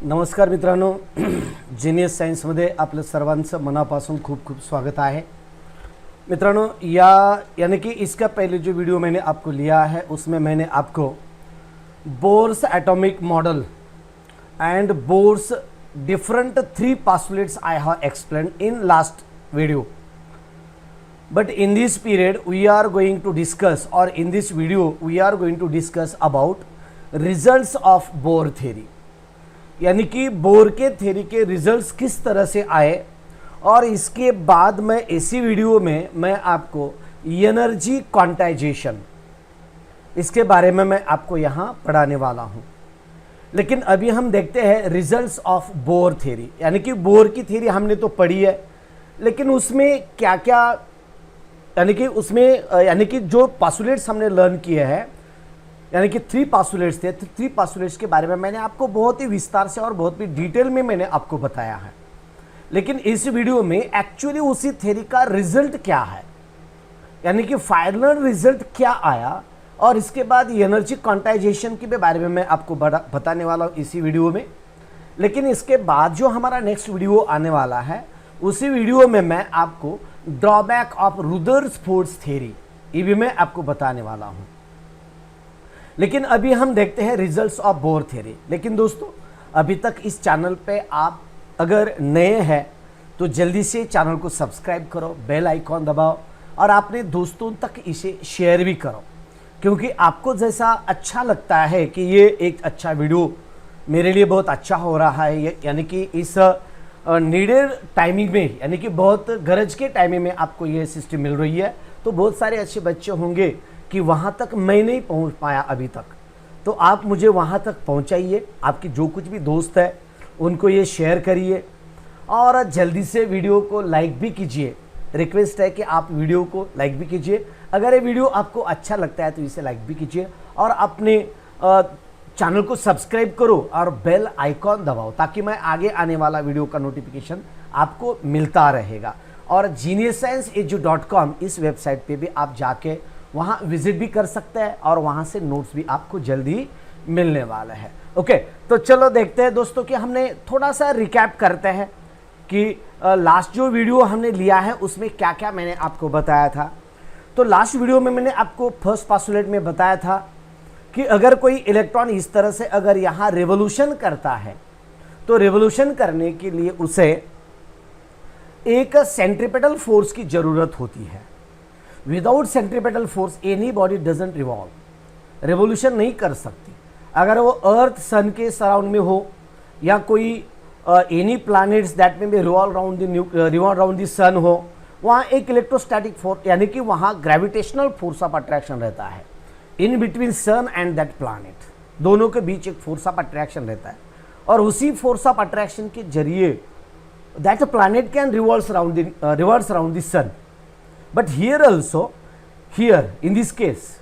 नमस्कार मित्रांनो, जीनियस सायन्समध्ये आपलं सर्वांचं मनापासून खूप खूप स्वागत है। मित्रांनो, यानी कि इसका पहले जो वीडियो मैंने आपको लिया है उसमें मैंने आपको Bohr's atomic model and Bohr's different 3 postulates I have explained in last video. But in this period we are going to discuss, or in this video we are going to discuss about results of Bohr theory, यानी कि bore के theory के results किस तरह से आए। और इसके बाद मैं इसी वीडियो में मैं आपको एनर्जी क्वांटाइजेशन इसके बारे में मैं आपको यहाँ पढ़ाने वाला हूँ। लेकिन अभी हम देखते हैं रिजल्ट्स ऑफ बोर थ्योरी, यानी कि बोर की थ्योरी हमने तो पढ़ी है, लेकिन उसमें क्या क्या यानी कि जो पोस्टुलेट्स हमने लर्न किए हैं, यानी कि 3 postulates थे, 3 postulates के बारे में मैंने आपको बहुत ही विस्तार से और बहुत ही डिटेल में मैंने आपको बताया है। लेकिन इस वीडियो में एक्चुअली उसी थ्योरी का रिजल्ट क्या है, यानी कि फाइनल रिजल्ट क्या आया, और इसके बाद एनर्जी क्वांटाइजेशन के बारे में मैं आपको बताने वाला हूँ इसी वीडियो में। लेकिन इसके बाद जो हमारा नेक्स्ट वीडियो आने वाला है, उसी वीडियो में मैं आपको ड्रॉबैक ऑफ रुदरफोर्ड थ्योरी ये भी मैं आपको बताने वाला हूँ। लेकिन अभी हम देखते हैं रिजल्ट्स ऑफ बोर थ्योरी। लेकिन दोस्तों, अभी तक इस चैनल पे आप अगर नए हैं तो जल्दी से चैनल को सब्सक्राइब करो, बेल आइकॉन दबाओ और अपने दोस्तों तक इसे शेयर भी करो, क्योंकि आपको जैसा अच्छा लगता है कि ये एक अच्छा वीडियो मेरे लिए बहुत अच्छा हो रहा है, यानी कि इस नीडेड टाइमिंग में, यानी कि बहुत गरज के टाइमिंग में आपको ये सिस्टम मिल रही है, तो बहुत सारे अच्छे बच्चे होंगे कि वहाँ तक मैं नहीं पहुँच पाया अभी तक, तो आप मुझे वहाँ तक पहुँचाइए। आपके जो कुछ भी दोस्त है उनको ये शेयर करिए और जल्दी से वीडियो को लाइक भी कीजिए। रिक्वेस्ट है कि आप वीडियो को लाइक भी कीजिए। अगर ये वीडियो आपको अच्छा लगता है तो इसे लाइक भी कीजिए और अपने चैनल को सब्सक्राइब करो और बेल आइकॉन दबाओ, ताकि मैं आगे आने वाला वीडियो का नोटिफिकेशन आपको मिलता रहेगा। और geniusscienceedu.com इस वेबसाइट पे भी आप जाके वहाँ विजिट भी कर सकते हैं और वहाँ से नोट्स भी आपको जल्दी मिलने वाला है। ओके, तो चलो देखते हैं दोस्तों कि हमने थोड़ा सा रिकैप करते हैं कि लास्ट जो वीडियो हमने लिया है उसमें क्या क्या मैंने आपको बताया था। तो लास्ट वीडियो में मैंने आपको फर्स्ट पोस्टुलेट में बताया था कि अगर कोई इलेक्ट्रॉन इस तरह से अगर यहाँ रेवोल्यूशन करता है तो रेवोल्यूशन करने के लिए उसे एक सेंट्रीपेटल फोर्स की ज़रूरत होती है। Without centripetal force any body doesn't revolve, revolution नहीं कर सकती। अगर वो अर्थ सन के सराउंड में हो या कोई एनी प्लैनेट्स दैट में भी रिवॉल्व अराउंड द सन हो, वहाँ एक इलेक्ट्रोस्टैटिक फोर्स, यानी कि वहाँ ग्रेविटेशनल फोर्स ऑफ अट्रैक्शन रहता है in between sun and that planet. दोनों के बीच एक फोर्स ऑफ अट्रैक्शन रहता है और उसी फोर्स ऑफ अट्रैक्शन के जरिए that planet can revolve around the sun. But here also, here in this case,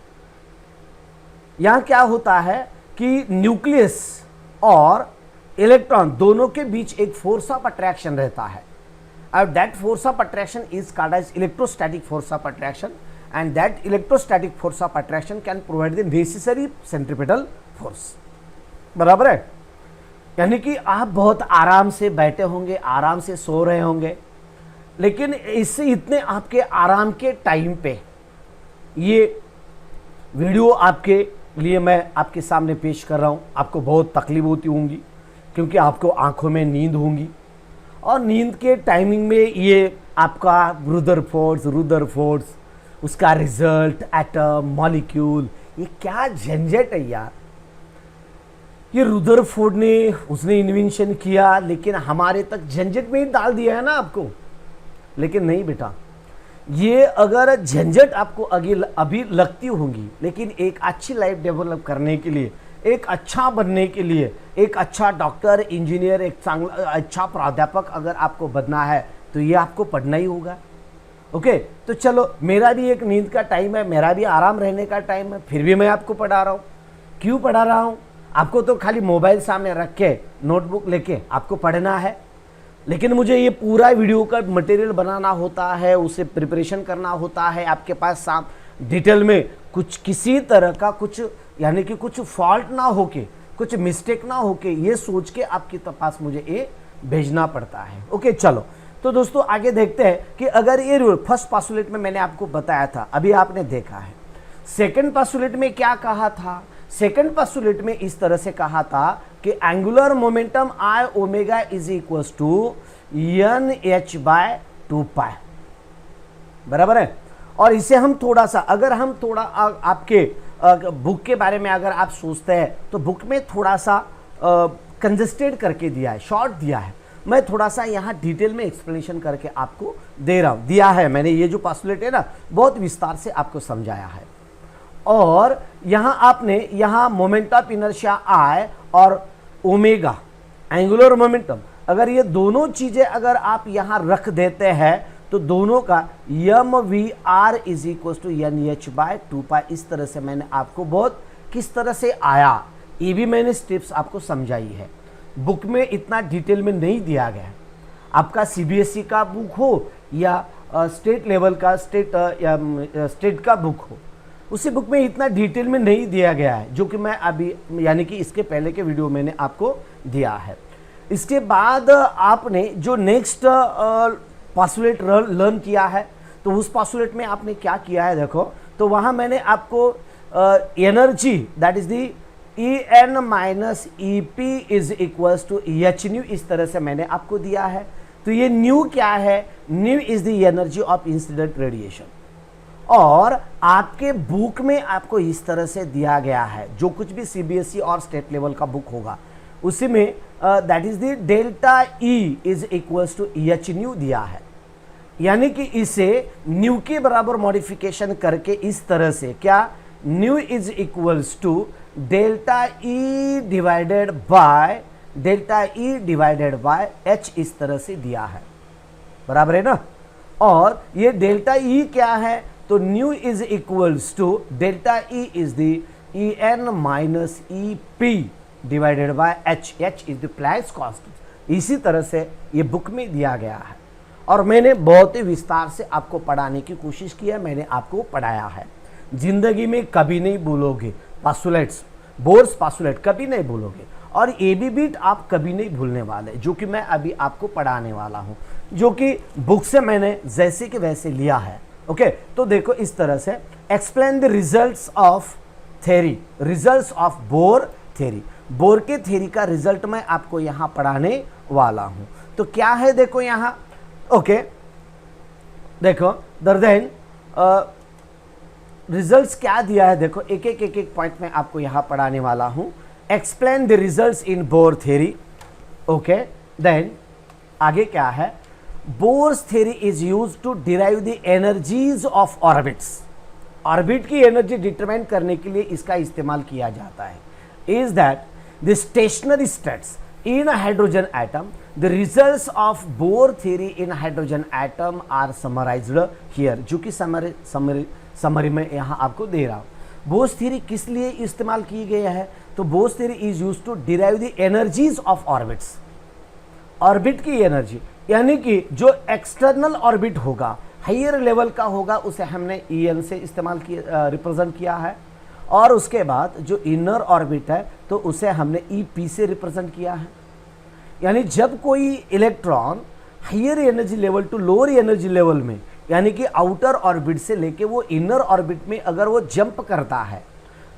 यहां क्या होता है कि न्यूक्लियस और इलेक्ट्रॉन दोनों के बीच एक फोर्स ऑफ अट्रैक्शन रहता है। और that force of attraction is called as electrostatic force of attraction, and that electrostatic force of attraction can provide the necessary centripetal force. बराबर है, यानी कि आप बहुत आराम से बैठे होंगे, आराम से सो रहे होंगे, लेकिन इससे इतने आपके आराम के टाइम पे ये वीडियो आपके लिए मैं आपके सामने पेश कर रहा हूँ। आपको बहुत तकलीफ होती होंगी क्योंकि आपको आंखों में नींद होंगी, और नींद के टाइमिंग में ये आपका रुदरफोर्ड उसका रिजल्ट, एटम, मॉलिक्यूल, ये क्या झंझट है यार। ये रुदरफोर्ड ने उसने इन्वेंशन किया, लेकिन हमारे तक झंझट में ही डाल दिया है ना आपको। लेकिन नहीं बेटा, ये अगर झंझट आपको अभी लगती होंगी, लेकिन एक अच्छी लाइफ डेवलप करने के लिए, एक अच्छा बनने के लिए, एक अच्छा डॉक्टर, इंजीनियर, एक अच्छा प्राध्यापक अगर आपको बनना है तो ये आपको पढ़ना ही होगा। ओके, तो चलो, मेरा भी एक नींद का टाइम है, मेरा भी आराम रहने का टाइम है, फिर भी मैं आपको पढ़ा रहा हूँ। क्यों पढ़ा रहा हूँ? आपको तो खाली मोबाइल सामने रख के नोटबुक लेके आपको पढ़ना है, लेकिन मुझे ये पूरा वीडियो का मटेरियल बनाना होता है, उसे प्रिपरेशन करना होता है आपके पास डिटेल में, कुछ किसी तरह का कुछ यानी कि कुछ फॉल्ट ना होके कुछ मिस्टेक ना हो के ये सोच के आपके पास मुझे ये भेजना पड़ता है। ओके चलो, तो दोस्तों आगे देखते हैं कि अगर ये रूल फर्स्ट पास्टुलेट में मैंने आपको बताया था, अभी आपने देखा है। सेकंड पास्टुलेट में क्या कहा था? सेकंड पास्टुलेट में इस तरह से कहा था कि angular momentum I omega is equals to n h by 2 pi, बराबर है। और इसे हम थोड़ा सा, अगर हम थोड़ा आपके बुक के बारे में अगर आप सोचते हैं तो बुक में थोड़ा सा कंजेस्टेड करके दिया है, शॉर्ट दिया है। मैं थोड़ा सा यहाँ डिटेल में एक्सप्लेनेशन करके आपको दे रहा हूँ, दिया है मैंने। ये जो पास्टुलेट है ना, बहुत विस्तार से आपको समझाया है। और यहाँ आपने यहाँ मोमेंट ऑफ इनर्शिया आई और ओमेगा एंगुलर मोमेंटम, अगर ये दोनों चीजें अगर आप यहाँ रख देते हैं तो दोनों का m v r is equal to n h by 2 pi, इस तरह से मैंने आपको बहुत किस तरह से आया ये भी मैंने स्टेप्स आपको समझाई है। बुक में इतना डिटेल में नहीं दिया गया है। आपका सीबीएसई का बुक हो या स्टेट लेवल का स्टेट का बुक हो, उसी बुक में इतना डिटेल में नहीं दिया गया है, जो कि मैं अभी यानी कि इसके पहले के वीडियो मैंने आपको दिया है। इसके बाद आपने जो नेक्स्ट पास्टुलेट लर्न किया है, तो उस पास्टुलेट में आपने क्या किया है देखो, तो वहां मैंने आपको energy that is the E n minus E p is equals to h nu, इस तरह से मैंने आपको दिया है। तो ये न्यू क्या है? New is the energy of incident radiation. और आपके बुक में आपको इस तरह से दिया गया है, जो कुछ भी सीबीएसई और स्टेट लेवल का बुक होगा उसी में that is the delta E is equals to h nu दिया है। यानी कि इसे न्यू के बराबर मॉडिफिकेशन करके इस तरह से क्या, nu is equals to delta E divided by h, इस तरह से दिया है, बराबर है ना। और ये डेल्टा ई क्या है? तो nu is equals to delta E is the E n minus E p divided by h, h is the Planck's constant. इसी तरह से ये बुक में दिया गया है और मैंने बहुत ही विस्तार से आपको पढ़ाने की कोशिश की है, मैंने आपको पढ़ाया है। जिंदगी में कभी नहीं भूलोगे पास्टुलेट्स, बोर्स पास्टुलेट कभी नहीं भूलोगे, और ए बी बीट आप कभी नहीं भूलने वाले, जो कि मैं अभी आपको पढ़ाने वाला हूं, जो कि बुक से मैंने जैसे कि वैसे लिया है। ओके, तो देखो इस तरह से explain the results of theory, results of Bohr theory. Bore के थ्योरी का रिजल्ट मैं आपको यहां पढ़ाने वाला हूं। तो क्या है देखो यहां, ओके देखो दर्देन रिजल्ट्स क्या दिया है, देखो एक एक पॉइंट में आपको यहां पढ़ाने वाला हूं। Explain the results in Bohr theory. Okay, then आगे क्या है, Bohr's theory is used to derive the energies of orbits. Orbit की एनर्जी डिटरमाइन करने के लिए इसका इस्तेमाल किया जाता है। Is that the stationary states in a hydrogen atom, the results of Bohr theory in hydrogen atom are summarized here, जो कि समरी में यहाँ आपको दे रहा हूँ। बोर्स थ्योरी किस लिए इस्तेमाल की गई है? तो Bohr's theory is used to derive the energies of orbits. Orbit की एनर्जी यानी कि जो एक्सटर्नल ऑर्बिट होगा, हायर लेवल का होगा, उसे हमने EN से इस्तेमाल किया, रिप्रेजेंट किया है। और उसके बाद जो इनर ऑर्बिट है तो उसे हमने EP से रिप्रेजेंट किया है। यानी जब कोई electron higher energy level to lower energy level में, यानी कि आउटर ऑर्बिट से लेके वो इनर ऑर्बिट में अगर वो जंप करता है,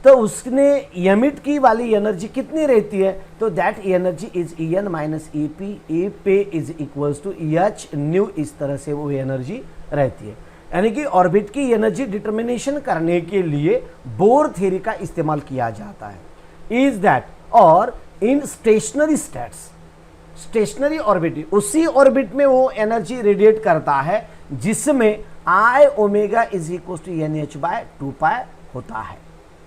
तो उसने एमिट की वाली एनर्जी कितनी रहती है? तो that energy is EN minus EP, EP is equals to EH nu, इस तरह से वो एनर्जी रहती है। यानी कि ऑर्बिट की एनर्जी डिटर्मिनेशन करने के लिए बोर थ्योरी का इस्तेमाल किया जाता है। इज दैट, और इन स्टेशनरी स्टेट्स, स्टेशनरी ऑर्बिट, उसी ऑर्बिट में वो एनर्जी रेडिएट करता है जिसमें I omega is equal to NH by 2 pi होता है।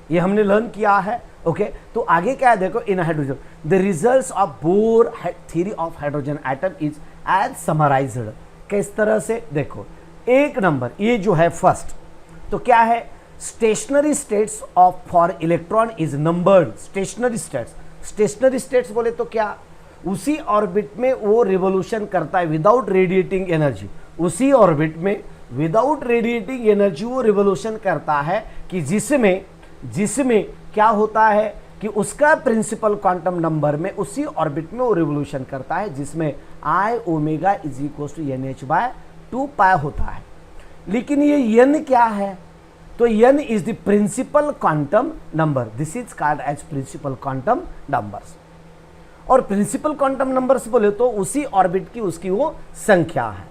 ये हमने लर्न किया है। ओके, तो आगे क्या है देखो, in hydrogen the results of Bohr theory of hydrogen atom is as summarised. किस तरह से देखो, एक नंबर ये जो है फर्स्ट, तो क्या है, stationery states of for electron is numbered. Stationery states, stationery states बोले तो क्या, उसी ऑर्बिट में वो रिवोल्यूशन करता है विदाउट रेडिएटिंग एनर्जी। उसी ऑर्बिट में विदाउट रेडिएटिंग एनर्जी वो रिवोल्यूशन करता है कि जिसमें क्या होता है कि उसका प्रिंसिपल क्वांटम नंबर में उसी ऑर्बिट में वो रिवोल्यूशन करता है जिसमें I omega is equal to n h by 2 होता है। लेकिन ये n क्या है? तो n is the principal quantum number, this is called as principal quantum numbers. और प्रिंसिपल क्वांटम नंबर्स बोले तो उसी ऑर्बिट की उसकी वो संख्या है,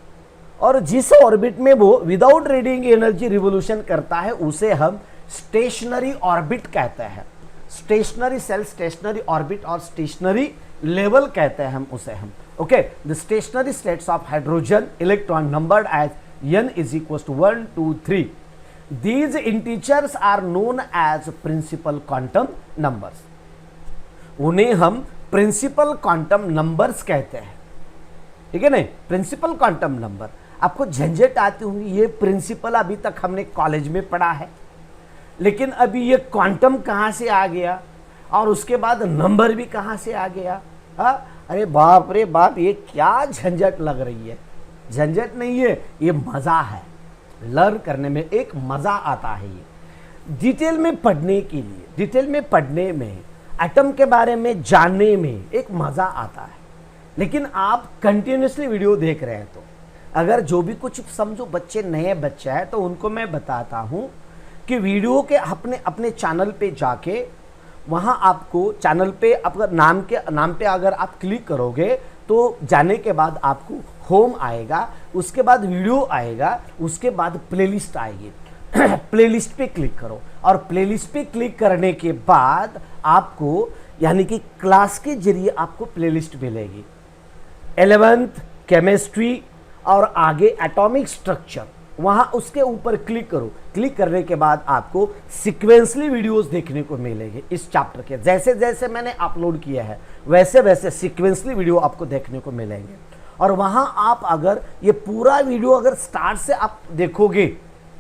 और जिस ऑर्बिट में वो विदाउट रेडिएटिंग एनर्जी रिवोल्यूशन करता है उसे हम स्टेशनरी ऑर्बिट कहते हैं। स्टेशनरी सेल, स्टेशनरी ऑर्बिट और स्टेशनरी लेवल कहते हैं हम उसे हम। Okay, the stationary states of hydrogen electron numbered as n is equals to 1 2 3, these integers are known as principal quantum numbers। उन्हें हम प्रिंसिपल क्वांटम नंबर्स कहते हैं, ठीक है नहीं? प्रिंसिपल क्वांटम नंबर आपको झंझट आती होंगी, ये प्रिंसिपल अभी तक हमने कॉलेज में पढ़ा है, लेकिन अभी ये क्वांटम कहाँ से आ गया और उसके बाद नंबर भी कहाँ से आ गया? अरे बाप रे बाप, ये क्या झंझट लग रही है। झंझट नहीं है, ये मज़ा है, लर्न करने में एक मज़ा आता है। ये डिटेल में पढ़ने के लिए, डिटेल में पढ़ने में, एटम के बारे में जानने में एक मज़ा आता है। लेकिन आप कंटिन्यूसली वीडियो देख रहे हैं तो अगर जो भी कुछ समझो बच्चे नए बच्चे हैं तो उनको मैं बताता हूँ कि वीडियो के अपने अपने चैनल पे जाके वहाँ आपको चैनल पे आपका नाम पे अगर आप क्लिक करोगे तो जाने के बाद आपको होम आएगा, उसके बाद वीडियो आएगा, उसके बाद प्लेलिस्ट आएगी। प्लेलिस्ट पे क्लिक करो और प्लेलिस्ट पे क्लिक करने के बाद आपको यानी कि क्लास के जरिए आपको प्लेलिस्ट मिलेगी। 11th केमिस्ट्री और आगे एटॉमिक स्ट्रक्चर, वहाँ उसके ऊपर क्लिक करो। क्लिक करने के बाद आपको सीक्वेंसली वीडियोस देखने को मिलेंगे इस चैप्टर के। जैसे जैसे मैंने अपलोड किया है वैसे वैसे सीक्वेंसली वीडियो आपको देखने को मिलेंगे। और वहाँ आप अगर ये पूरा वीडियो अगर स्टार्ट से आप देखोगे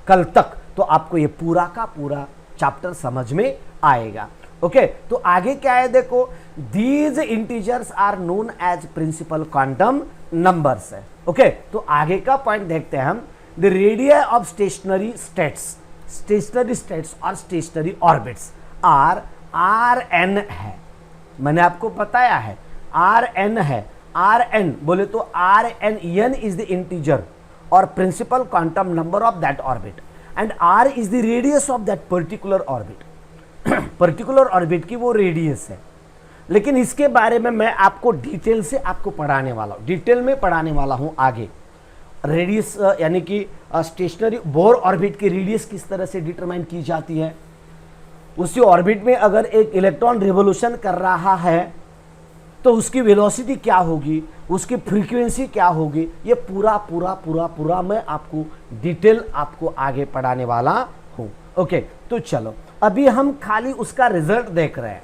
कल तक तो आपको ये पूरा का पूरा चैप्टर समझ में आएगा। ओके, तो आगे क्या है देखो, these integers are known as principal quantum numbers है। ओके, तो आगे का पॉइंट देखते हैं हम। The radii of stationary states और स्टेशनरी ऑर्बिट्स आर एन है, मैंने आपको बताया है आर एन है। आर एन बोले तो r n is the integer और principal quantum number of that orbit and r is the radius of that particular orbit. Particular orbit की वो रेडियस है। लेकिन इसके बारे में मैं आपको डिटेल से आपको पढ़ाने वाला हूँ, डिटेल में पढ़ाने वाला हूँ आगे। रेडियस यानी कि स्टेशनरी बोर ऑर्बिट की रेडियस किस तरह से डिटरमाइन की जाती है, उसी ऑर्बिट में अगर एक इलेक्ट्रॉन रिवोल्यूशन कर रहा है तो उसकी वेलोसिटी क्या होगी, उसकी फ्रीक्वेंसी क्या होगी, ये पूरा पूरा पूरा पूरा मैं आपको डिटेल आपको आगे पढ़ाने वाला हूँ। ओके, तो चलो अभी हम खाली उसका रिजल्ट देख रहे हैं,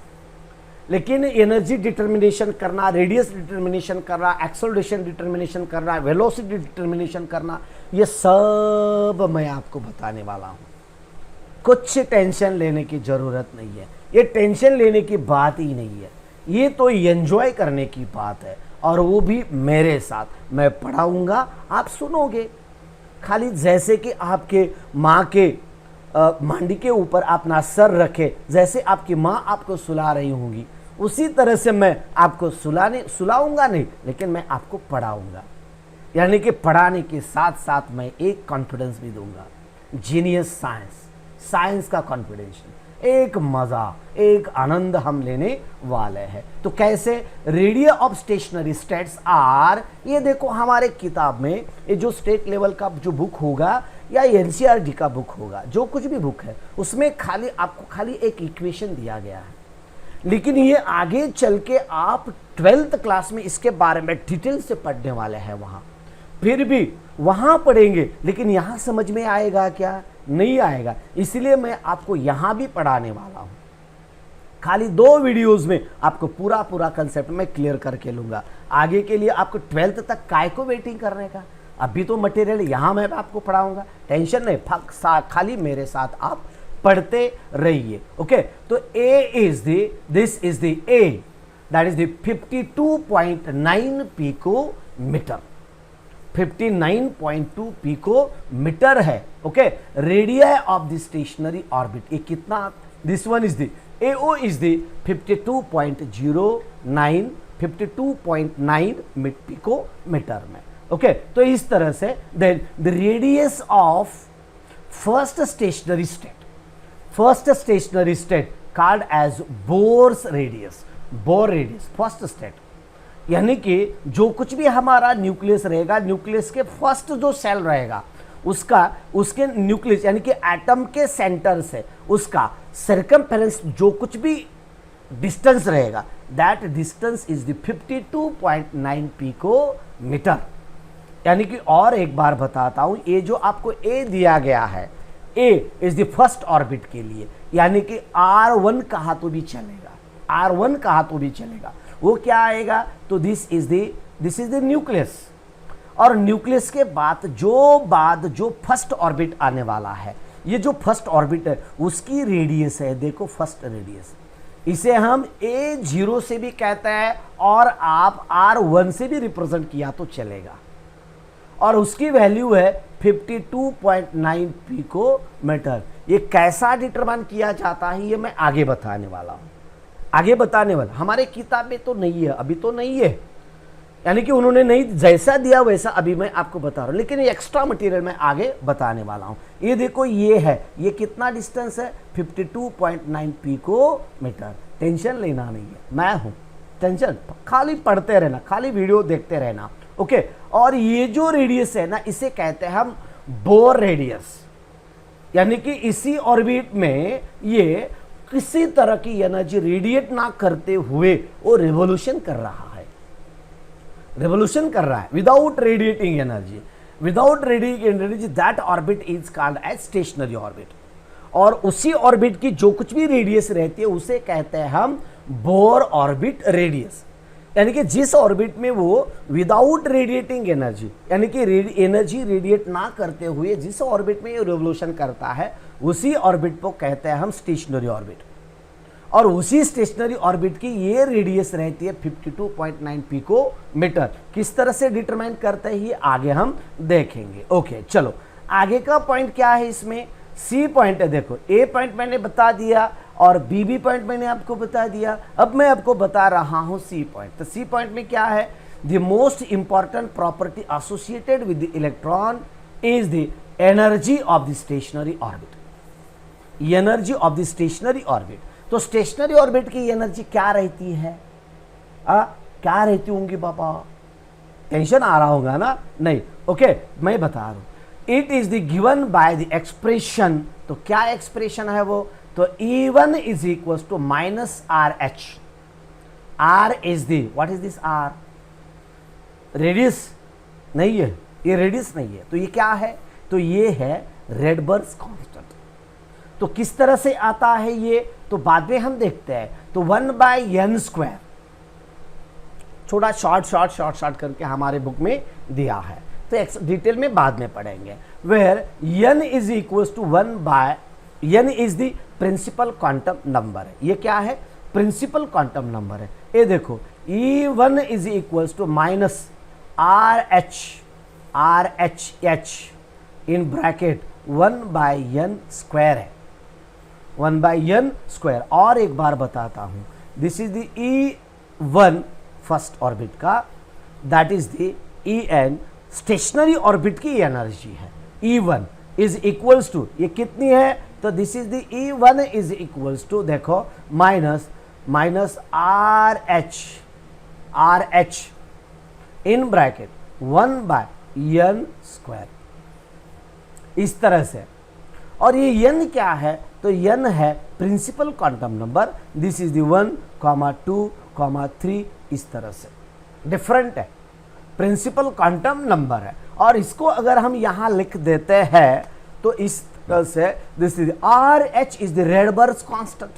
लेकिन एनर्जी डिटर्मिनेशन करना, रेडियस डिटर्मिनेशन करना, एक्सेलरेशन डिटर्मिनेशन करना, वेलोसिटी डिटर्मिनेशन करना, ये सब मैं आपको बताने वाला हूँ। कुछ टेंशन लेने की ज़रूरत नहीं है, ये टेंशन लेने की बात ही नहीं है, ये तो एंजॉय करने की बात है। और वो भी मेरे साथ मैं पढ़ाऊँगा, आप सुनोगे। खाली जैसे कि आपके माँ के मांडी के ऊपर अपना सर रखे, जैसे आपकी माँ आपको सुला रही होंगी, उसी तरह से मैं आपको सुलाऊंगा नहीं, लेकिन मैं आपको पढ़ाऊंगा। यानी कि पढ़ाने के साथ साथ मैं एक कॉन्फिडेंस भी दूंगा, जीनियस साइंस का कॉन्फिडेंस, एक मज़ा, एक आनंद हम लेने वाले हैं। तो कैसे? Radii of stationary states are, ये देखो हमारे किताब में ये जो स्टेट लेवल का जो बुक होगा या एनसीईआरटी का बुक होगा, जो कुछ भी बुक है उसमें खाली आपको खाली एक इक्वेशन दिया गया है। लेकिन ये आगे चल के आप 12th क्लास में इसके बारे में डिटेल से पढ़ने वाले हैं वहाँ, फिर भी वहाँ पढ़ेंगे, लेकिन यहाँ समझ में आएगा क्या? नहीं आएगा। इसलिए मैं आपको यहाँ भी पढ़ाने वाला हूँ। खाली 2 वीडियोस में आपको पूरा पूरा कंसेप्ट मैं क्लियर करके लूँगा। आगे के लिए आपको 12th तक काय को वेटिंग करने का, अभी तो मटेरियल यहाँ मैं आपको पढ़ाऊँगा, टेंशन नहीं, खाली मेरे साथ आप पढ़ते रहिए। ओके, तो this is the a, that is the 52.9 picometre, 59.2 picometre है। Okay, radii of the stationary orbit, ये कितना? This one is the AO is the 52.09 picometre में। ओके, तो इस तरह से then the radius of first stationary state called as Bohr's radius, Bohr radius first state, यानी कि जो कुछ भी हमारा न्यूक्लियस रहेगा, न्यूक्लियस के फर्स्ट जो सेल रहेगा उसके न्यूक्लियस यानी कि एटम के सेंटर से उसका सर्कमफेरेंस जो कुछ भी डिस्टेंस रहेगा, that distance is the 52.9 picometre. यानी कि और एक बार बताता हूं, ये जो आपको ए दिया गया है, ए इज द फर्स्ट ऑर्बिट के लिए, यानी कि R1 कहा तो भी चलेगा, R1 कहा तो भी चलेगा। वो क्या आएगा, तो दिस इज द न्यूक्लियस, और न्यूक्लियस के बाद जो फर्स्ट ऑर्बिट आने वाला है, ये जो फर्स्ट ऑर्बिट है उसकी रेडियस है, देखो फर्स्ट रेडियस, इसे हम A0 से भी कहते हैं और आप R1 से भी रिप्रेजेंट किया तो चलेगा, और उसकी वैल्यू है 52.9 पिकोमीटर। ये कैसा डिटरमाइन किया जाता है ये मैं आगे बताने वाला हूँ, हमारे किताब में तो नहीं है, अभी तो नहीं है, यानी कि उन्होंने नहीं जैसा दिया वैसा अभी मैं आपको बता रहा हूँ, लेकिन ये एक्स्ट्रा मटेरियल मैं आगे बताने वाला हूँ। ये देखो, ये है, ये कितना डिस्टेंस है, 52.9 पिकोमीटर। टेंशन लेना नहीं है, मैं हूँ, टेंशन खाली पढ़ते रहना, खाली वीडियो देखते रहना। ओके, और ये जो रेडियस है ना, इसे कहते हैं हम बोर रेडियस, यानी कि इसी ऑर्बिट में ये किसी तरह की एनर्जी रेडिएट ना करते हुए वो रेवोल्यूशन कर रहा है, without radiating energy, that orbit is called as stationary orbit. और उसी ऑर्बिट की जो कुछ भी रेडियस रहती है उसे कहते हैं हम बोर ऑर्बिट रेडियस, यानी कि जिस ऑर्बिट में वो विदाउट रेडिएटिंग एनर्जी, यानी कि एनर्जी रेडिएट ना करते हुए जिस ऑर्बिट में ये रिवोल्यूशन करता है, उसी ऑर्बिट को कहते हैं हम स्टेशनरी ऑर्बिट। और उसी स्टेशनरी ऑर्बिट की ये रेडियस रहती है 52.9 पिकोमीटर। किस तरह से डिटरमाइन करते हैं ये आगे हम देखेंगे। ओके, चलो आगे का पॉइंट क्या है, इसमें सी पॉइंट है। देखो, ए पॉइंट मैंने बता दिया और बी पॉइंट मैंने आपको बता दिया, अब मैं आपको बता रहा हूं सी पॉइंट। तो सी पॉइंट में क्या है, the most important property associated with the electron is the energy of the stationary orbit, energy of the stationary orbit. तो स्टेशनरी ऑर्बिट की एनर्जी क्या रहती है, क्या रहती होंगी पापा, टेंशन आ रहा होगा ना, नहीं, ओके मैं बता रहा हूं। It is the given by the expression, तो क्या एक्सप्रेशन है वो, तो E1 is equal to minus RH, R is the, what is this R, radius नहीं है, ये रेडियस नहीं है, तो ये क्या है, तो ये है रेडबर्ग्स कांस्टेंट। तो किस तरह से आता है ये, तो बाद में हम देखते हैं। तो 1/n², थोड़ा शॉर्ट करके हमारे बुक में दिया है, तो डिटेल में बाद में पढ़ेंगे। Where n is equal to 1/n is the principal quantum number है। ये क्या है, प्रिंसिपल क्वांटम नंबर है। ये देखो, E1 is equal to minus RH in bracket 1/n² है, 1/n²। और एक बार बताता हूं, this is the E1 first orbit का, that is the En stationary orbit की एनर्जी है। E1 इज इक्वल्स टू, ये कितनी है, तो this is the E1 is equals to, देखो minus RH in bracket 1/n², इस तरह से। और ये n क्या है, तो n है principal quantum number, this is the 1, 2, 3, इस तरह से डिफरेंट है, प्रिंसिपल क्वांटम नंबर है। और इसको अगर हम यहां लिख देते हैं तो इस तरह से, this is RH is the Rydberg's constant,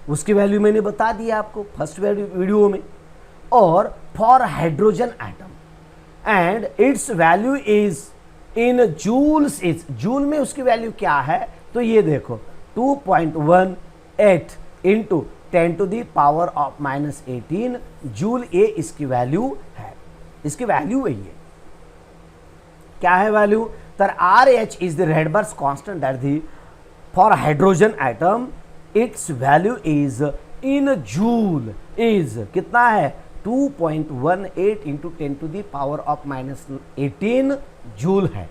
उसकी वैल्यू मैंने बता दिया आपको फर्स्ट वीडियो में। और for hydrogen atom and its value is in joules, is joule में उसकी वैल्यू क्या है, तो ये देखो 2.18 इंटू 10⁻⁻18 जूल, ये इसकी वैल्यू है, इसकी वैल्यू है, ये क्या है वैल्यू, तर RH is the Rydberg's constant that the for hydrogen atom its value is in joule is कितना है 2.18 into 10 to the power of -18 joule है।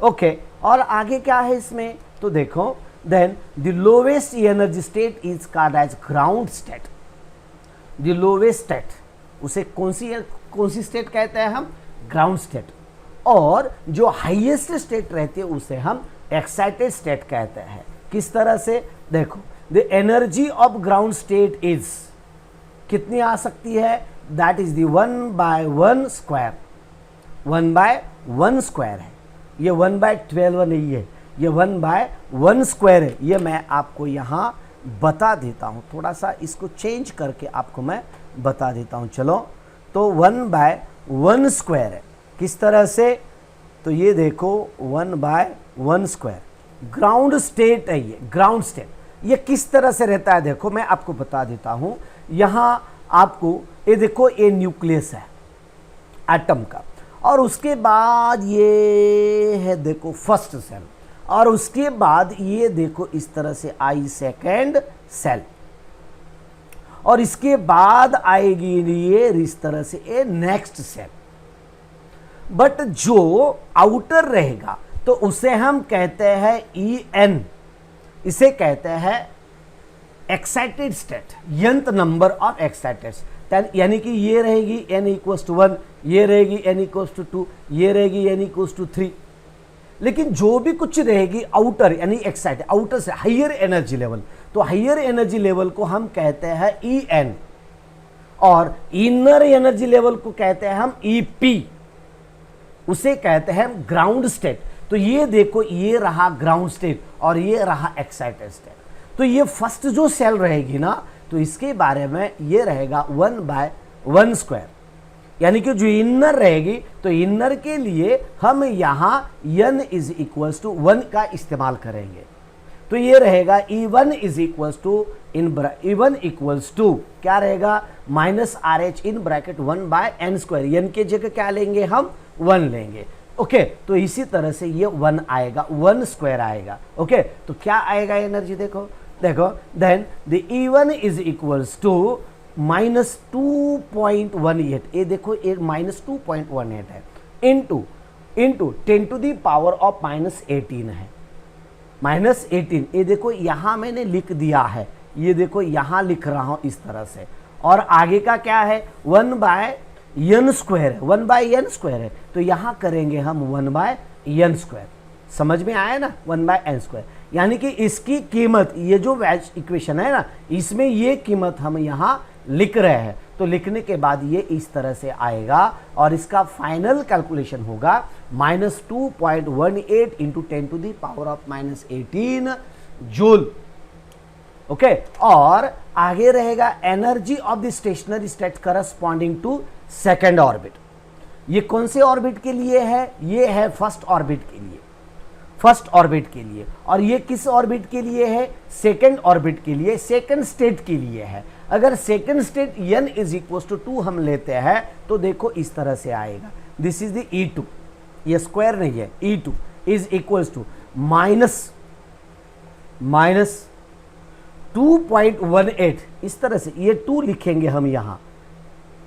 ओके और आगे क्या है इसमें, तो देखो then the lowest energy state is called as ground state. The lowest state उसे कौन सी स्टेट कहते हैं हम, ग्राउंड स्टेट। और जो हाईएस्ट स्टेट रहती है उसे हम एक्साइटेड स्टेट कहते हैं। किस तरह से, देखो the energy of ground state is कितनी आ सकती है, that is the 1/1 square, 1/1 square है, ये 1/12 नहीं है, ये 1/1 स्क्वायर है। ये मैं आपको यहाँ बता देता हूँ, थोड़ा सा इसको चेंज करके आपको मैं बता देता हूँ। चलो तो 1/1 स्क्वायर है, किस तरह से, तो ये देखो 1/1 स्क्वायर ग्राउंड स्टेट है। ये ग्राउंड स्टेट ये किस तरह से रहता है, देखो मैं आपको बता देता हूँ। यहाँ आपको ये देखो, ये न्यूक्लियस है एटम का, और उसके बाद ये है देखो फर्स्ट सेल, और उसके बाद ये देखो इस तरह से आई सेकेंड सेल, और इसके बाद आएगी ये इस तरह से ये नेक्स्ट सेल। बट जो आउटर रहेगा तो उसे हम कहते हैं EN, इसे कहते हैं excited state, यंत number of excited, यानी कि ये रहेगी n=1, ये रहेगी n=2, ये रहेगी n=3। लेकिन जो भी कुछ रहेगी आउटर यानी एक्साइटेड, आउटर से हायर एनर्जी लेवल, तो हायर एनर्जी लेवल को हम कहते हैं EN, और इनर एनर्जी लेवल को कहते हैं हम EP, उसे कहते हैं ग्राउंड स्टेट। तो ये देखो ये रहा ग्राउंड स्टेट और ये रहा एक्साइटेड स्टेट। तो ये फर्स्ट जो सेल रहेगी ना, तो इसके बारे में ये रहेगा 1/1 स्क्वायर, यानी कि जो इनर रहेगी तो इनर के लिए हम यहाँ n = 1 का इस्तेमाल करेंगे। तो ये रहेगा E1 = क्या रहेगा -RH in bracket 1/n square, n के जगह क्या लेंगे हम 1 लेंगे। ओके तो इसी तरह से ये 1 आएगा, 1 स्क्वायर आएगा। ओके तो क्या आएगा एनर्जी, देखो देन द E1 = -2.18, ये देखो ये -2.18 है, into 10 to the power of -18 है, -18। ये देखो यहाँ मैंने लिख दिया है, ये देखो यहाँ लिख रहा हूँ इस तरह से। और आगे का क्या है 1/n स्क्वायर है, 1/n स्क्वायर है, तो यहाँ करेंगे हम 1/n स्क्वायर। समझ में आया ना, 1/n स्क्वायर, यानी कि इसकी कीमत, ये जो इक्वेशन है ना, इसमें ये कीमत हम यहाँ लिख रहे हैं। तो लिखने के बाद ये इस तरह से आएगा और इसका फाइनल कैलकुलेशन होगा -2.18 into 10 to the power of -18 joule. Okay और आगे रहेगा energy of the stationary state corresponding to second orbit. ये कौन से ऑर्बिट के लिए है, ये है फर्स्ट ऑर्बिट के लिए, फर्स्ट ऑर्बिट के लिए। और ये किस ऑर्बिट के लिए है, सेकेंड ऑर्बिट के लिए, सेकेंड स्टेट के लिए है। अगर सेकेंड स्टेट n = 2 हम लेते हैं तो देखो इस तरह से आएगा, दिस इज द E2, ये स्क्वायर नहीं है, E2 = -2.18, इस तरह से ये 2 लिखेंगे हम यहाँ,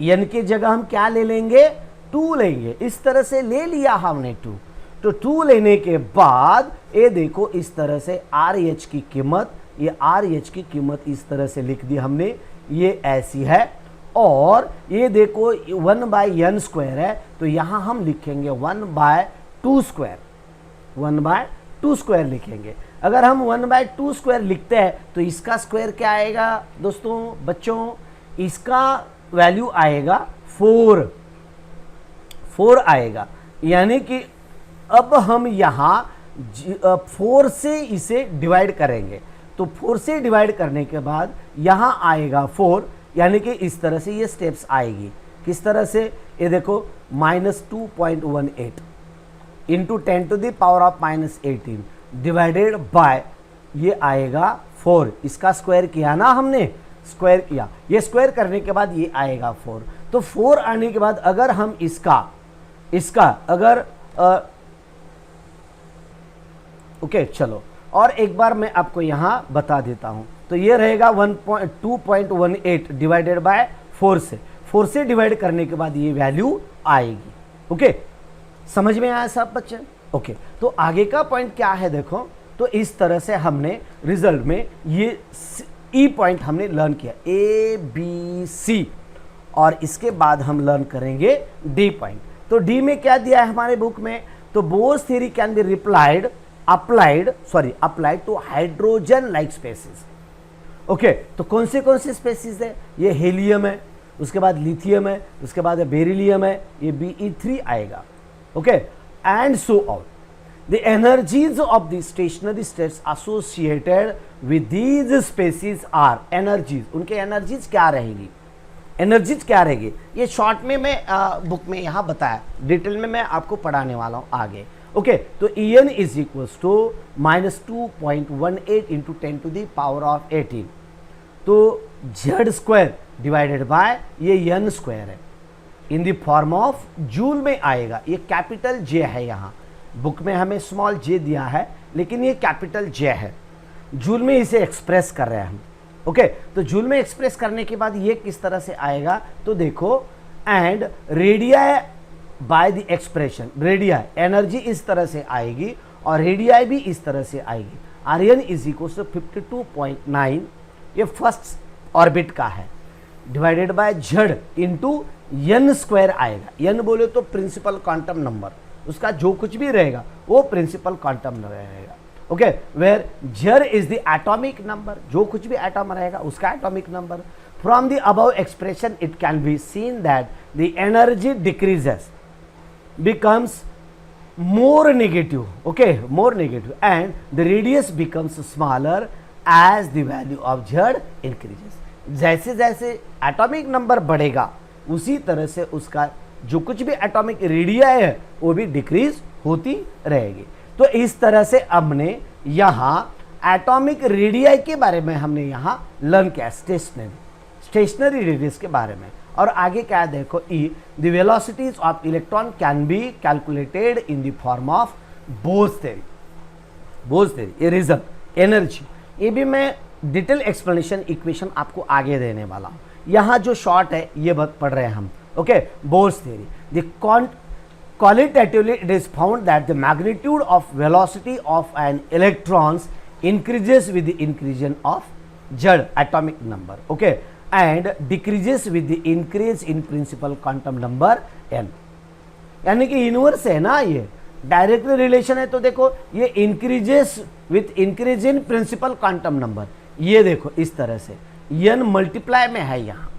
n के जगह हम क्या ले लेंगे 2 लेंगे, इस तरह से ले लिया हमने 2। तो 2 लेने के बाद ये देखो इस तरह से RH की कीमत, ये RH की कीमत इस तरह से लिख दी हमने, ये ऐसी है। और ये देखो 1/n स्क्वायर है, तो यहाँ हम लिखेंगे 1/2 स्क्वायर, 1/2 स्क्वायर लिखेंगे। अगर हम 1/2 स्क्वायर लिखते हैं तो इसका स्क्वायर क्या आएगा दोस्तों, बच्चों, इसका वैल्यू आएगा 4 आएगा। यानी कि अब हम यहाँ 4 से इसे डिवाइड करेंगे, तो 4 से डिवाइड करने के बाद यहाँ आएगा 4, यानी कि इस तरह से ये स्टेप्स आएगी। किस तरह से, ये देखो -2.18 into 10 to the power of -18 divided by ये आएगा 4, इसका स्क्वायर किया ना हमने, स्क्वायर किया, ये स्क्वायर करने के बाद ये आएगा 4। तो 4 आने के बाद अगर हम इसका अगर ओके चलो और एक बार मैं आपको यहाँ बता देता हूँ। तो ये रहेगा 2.18 डिवाइडेड बाय 4 से, 4 से डिवाइड करने के बाद ये वैल्यू आएगी। ओके, समझ में आया सब बच्चे? ओके, तो आगे का पॉइंट क्या है देखो, तो इस तरह से हमने रिजल्ट में ये ई पॉइंट हमने लर्न किया, ए बी सी, और इसके बाद हम लर्न करेंगे डी पॉइंट। तो डी में क्या दिया है हमारे बुक में, तो Bohr's theory can be applied to hydrogen like species. Okay, तो कौन से स्पेसिस है, ये हीलियम है, उसके बाद लिथियम है, उसके बाद बेरिलियम है, ये Be3 आएगा। Okay, and so on. The energies of the stationary states associated with these species are energies, उनके energies क्या रहेगी, एनर्जीज क्या रहेगी, ये शॉर्ट में मैं बुक में यहाँ बताया, डिटेल में मैं आपको पढ़ाने वाला हूँ आगे। ओके, तो En is equals to -2.18 into 10⁻18, तो Z² डिवाइडेड बाय ये n² है, in the form of joule में आएगा। ये कैपिटल J है, यहाँ बुक में हमें स्मॉल j दिया है, लेकिन ये कैपिटल J है, जूल में इसे एक्सप्रेस कर रहे हैं हम। ओके, तो जूल में एक्सप्रेस करने के बाद ये किस तरह से आएगा, तो देखो, and radii bye the expression, radii energy इस तरह से आएगी और रेडियाई भी इस तरह से आएगी। Rn इज इक्वल टू 52.9, ये फर्स्ट ऑर्बिट का है, divided by Z into n² आएगा। n बोले तो प्रिंसिपल क्वांटम नंबर, उसका जो कुछ भी रहेगा वो प्रिंसिपल क्वांटम नंबर रहेगा। Okay, where Z is the atomic number, जो कुछ भी एटॉम रहेगा उसका atomic number. From the above expression it can be seen that the energy decreases, becomes more negative, okay, more negative, and the radius becomes smaller as the value of Z increases। जैसे जैसे atomic number बढ़ेगा उसी तरह से उसका जो कुछ भी एटॉमिक रेडियाई है वो भी डिक्रीज होती रहेगी। तो इस तरह से हमने यहाँ एटॉमिक रेडियाई के बारे में हमने यहाँ लर्न किया, स्टेशनरी रेडियस के बारे में। और आगे क्या है देखो, e the velocities of electron can be calculated in the form of Bohr's theory, ये रिजल्ट एनर्जी, ये भी मैं डिटेल एक्सप्लेनेशन इक्वेशन आपको आगे देने वाला हूँ। यहाँ जो शॉर्ट है ये पढ़ रहे हैं हम। Okay, bourse theory, the qualitatively it is found that the magnitude of velocity of an electrons increases with the increase of Z atomic number, okay, and decreases with the increase in principal quantum number n। यानी कि inverse है ना, ये direct relation है। तो देखो ये increases with increase in principle quantum number, ये देखो इस तरह से n मल्टीप्लाई में है, यहाँ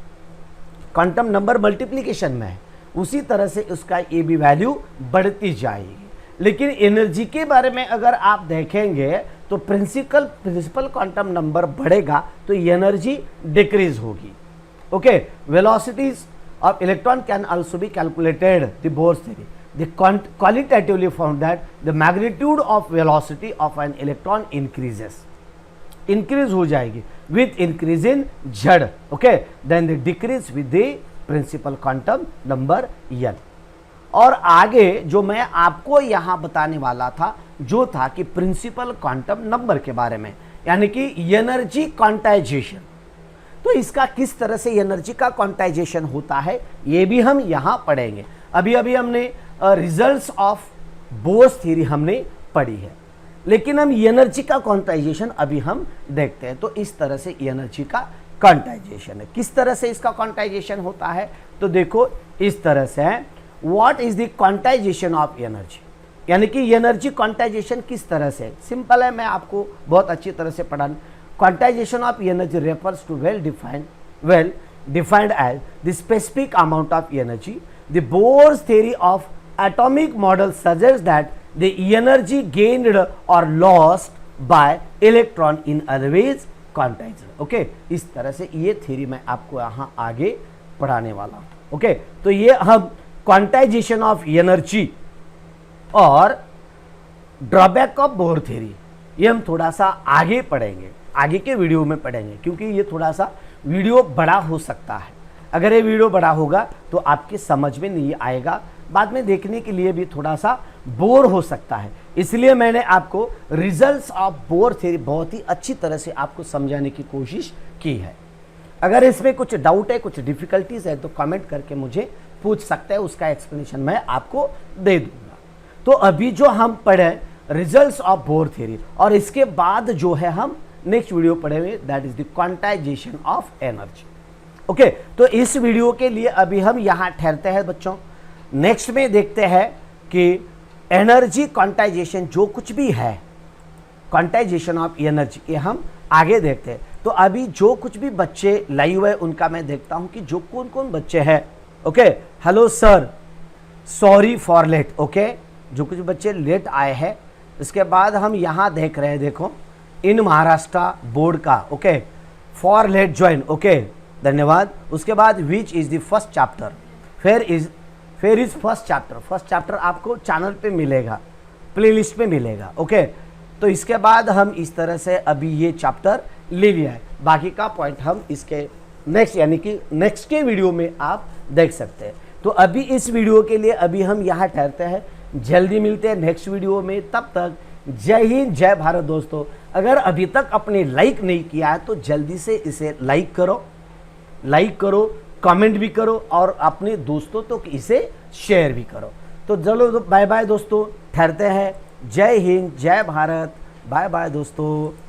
क्वांटम नंबर मल्टीप्लीकेशन में है, उसी तरह से उसका ये भी वैल्यू बढ़ती जाएगी। लेकिन एनर्जी के बारे में अगर आप देखेंगे तो प्रिंसिपल क्वांटम नंबर बढ़ेगा तो एनर्जी डिक्रीज होगी। Okay, velocities of electron can also be calculated, the Bohr's theory, the qualitatively found that the magnitude of velocity of an electron increase हो जाएगी with increase in Z। Okay, then the decrease with the principal quantum number n। और आगे जो मैं आपको यहां बताने वाला था जो था कि प्रिंसिपल क्वांटम नंबर के बारे में, यानी कि एनर्जी क्वांटाइजेशन। तो इसका किस तरह से एनर्जी का क्वांटाइजेशन होता है ये भी हम यहां पढ़ेंगे। अभी अभी हमने रिजल्ट्स ऑफ बोर्स थ्योरी हमने पढ़ी है, लेकिन हम एनर्जी का क्वांटाइजेशन अभी हम देखते हैं। तो इस तरह से एनर्जी का क्वांटाइजेशन है। किस तरह से इसका क्वांटाइजेशन होता है, तो देखो इस तरह से है, what is the quantization of energy, यानी कि एनर्जी क्वांटाइजेशन किस तरह से, सिंपल है, मैं आपको बहुत अच्छी तरह से पढ़ा। Quantisation of energy refers to well defined as the specific amount of energy. The Bohr's theory of atomic model suggest that the energy gained और lost by electron in otherwise quantised. Okay, इस तरह से ये theory मैं आपको यहाँ आगे पढ़ाने वाला हूँ। ओके, तो ये हम क्वांटाइजेशन ऑफ एनर्जी और ड्रॉबैक ऑफ बोर थ्योरी ये हम थोड़ा सा आगे पढ़ेंगे, आगे के वीडियो में पढ़ेंगे, क्योंकि ये थोड़ा सा वीडियो बड़ा हो सकता है। अगर ये वीडियो बड़ा होगा तो आपके समझ में नहीं आएगा, बाद में देखने के लिए भी थोड़ा सा बोर हो सकता है। इसलिए मैंने आपको रिजल्ट्स ऑफ बोर थ्योरी बहुत ही अच्छी तरह से आपको समझाने की कोशिश की है। अगर इसमें कुछ डाउट है, कुछ डिफिकल्टीज है, तो कमेंट करके मुझे पूछ सकते हैं, उसका एक्सप्लेनेशन मैं आपको दे दूंगा। तो अभी जो हम पढ़े रिजल्ट्स ऑफ बोर थ्योरी, और इसके बाद जो है हम नेक्स्ट वीडियो पढ़ेंगे, that is the quantization of energy. Okay, तो इस वीडियो के लिए अभी हम यहां ठहरते हैं बच्चों। नेक्स्ट में देखते हैं कि एनर्जी क्वांटाइजेशन जो कुछ भी है, क्वांटाइजेशन ऑफ एनर्जी, ये हम आगे देखते हैं। तो अभी जो कुछ भी बच्चे लाइव है उनका मैं देखता हूं कि जो कौन कौन बच्चे हैं। Okay, hello sir, sorry for late. Okay, जो कुछ बच्चे लेट आए हैं, इसके बाद हम यहां देख रहे हैं, देखो इन महाराष्ट्र बोर्ड का। Okay, for late join. Okay, धन्यवाद। उसके बाद which is the first chapter, फिर is first chapter. First chapter आपको चैनल पे मिलेगा, प्लेलिस्ट पे मिलेगा। ओके, तो इसके बाद हम इस तरह से अभी ये चैप्टर ले लिया है, बाकी का पॉइंट हम इसके नेक्स्ट यानी कि नेक्स्ट के वीडियो में आप देख सकते हैं। तो अभी इस वीडियो के लिए अभी हम यहाँ ठहरते हैं, जल्दी मिलते हैं नेक्स्ट वीडियो में। तब तक जय हिंद, जय भारत दोस्तों। अगर अभी तक आपने लाइक नहीं किया है तो जल्दी से इसे लाइक करो, कमेंट भी करो और अपने दोस्तों तक इसे शेयर भी करो। तो चलो बाय बाय दोस्तों, ठहरते हैं। जय हिंद, जय भारत, बाय बाय दोस्तों।